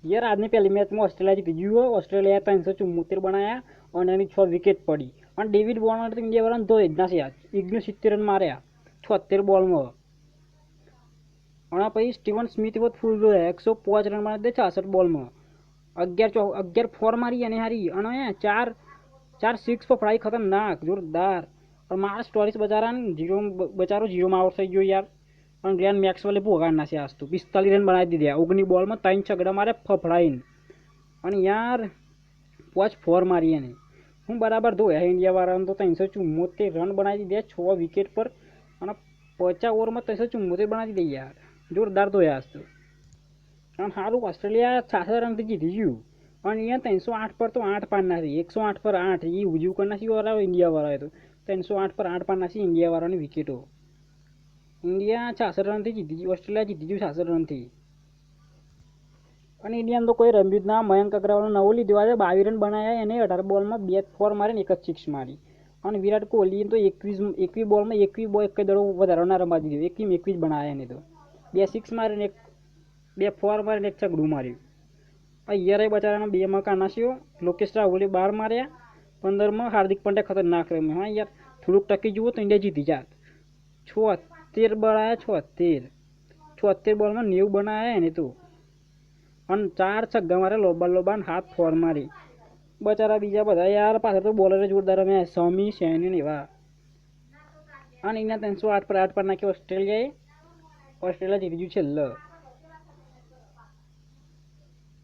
यार આજની પહેલી મેચમાં ઓસ્ટ્રેલિયા જીતી ગયું. ઓસ્ટ્રેલિયાએ 374 બનાવ્યા અને એની 6 વિકેટ પડી. અને ડેવિડ વોર્નર તો ઇન્ડિયાવાળાને ધોઈ જ નાખ્યા. 69 રન માર્યા 76 બોલમાં. અને પછી સ્ટીવન સ્મિથ ફૂલ જોયા 105 રન મારી દે 66 બોલમાં. 11 ફોર મારી અને હારી. અને ચાર સિક્સ ફફડાઈ ખતરનાક જોરદાર. પણ મારા સ્ટોરીસ બચારો જીરોમાં આઉટ થઈ ગયો યાર. પણ ગ્રેન્ડ મેક્સવેલે ભોગાડ નાખ્યા આજ તો 45 રન બનાવી દીધા. 19 બોલમાં 3 છગડા મારે ફફડાઈને. અને યાર 5 ફોર મારી એને. હું બરાબર ધોયા ઇન્ડિયાવાળાને તો 374 રન બનાવી દીધા 6 વિકેટ પર. અને 50 ઓવરમાં 374 બનાવી દીધા યાર. જોરદાર ધોયા આજ તો. અને સારું ઓસ્ટ્રેલિયા 66 રનથી જીતી ગયું. અને અહીંયા 308 પર તો 8 પાડ નાખી. 108 પર 8 એ ઉજવું કરી નાખી ઇન્ડિયાવાળાએ તો. 308 પર 8 પાડ નાખી ઇન્ડિયાવાળાની વિકેટો. ઇન્ડિયા 66 રનથી જીતી ગયું. ઓસ્ટ્રેલિયા જીતી ગયું 66 રનથી. અને ઇન્ડિયાને તો કોઈ રમ્યું જ ના. મયંક અગ્રવાલનો નવો લીધો આજે 22 રન બનાવ્યા. એને 18 બોલમાં 2 ફોર મારીને 1 જ સિક્સ મારી. અને વિરાટ કોહલીએ તો 21 બોલમાં 21 બોલ એક દડો વધારો ના રમવા દીધો. 21 બનાવ્યા એને તો 2 સિક્સ મારીને 2 ફોર મારીને 1 છગડું માર્યું. અય્યરે બચારાનો 2 માં કાનાસ્યો. લોકેશ રાહુલે 12 માર્યા. 15માં હાર્દિક પંડ્યા ખતરનાક રમ્યો. હા યાર થોડુંક ટકી જુઓ તો ઇન્ડિયા જીતી જાત. 76 બનાવ્યા 76 બોલમાં 90 બનાવ્યા એને તો. અને 4 છગ્ગા મારે લોબાન 7 ફોર મારી. બચારા બીજા બધા યાર પાછળ તો બોલરે જોરદાર રમ્યા. સમી સૈની ને એવા. અને એના 308 પર 8 પર નાખ્યો ઓસ્ટ્રેલિયા જીતી ગયું છેલ્લે.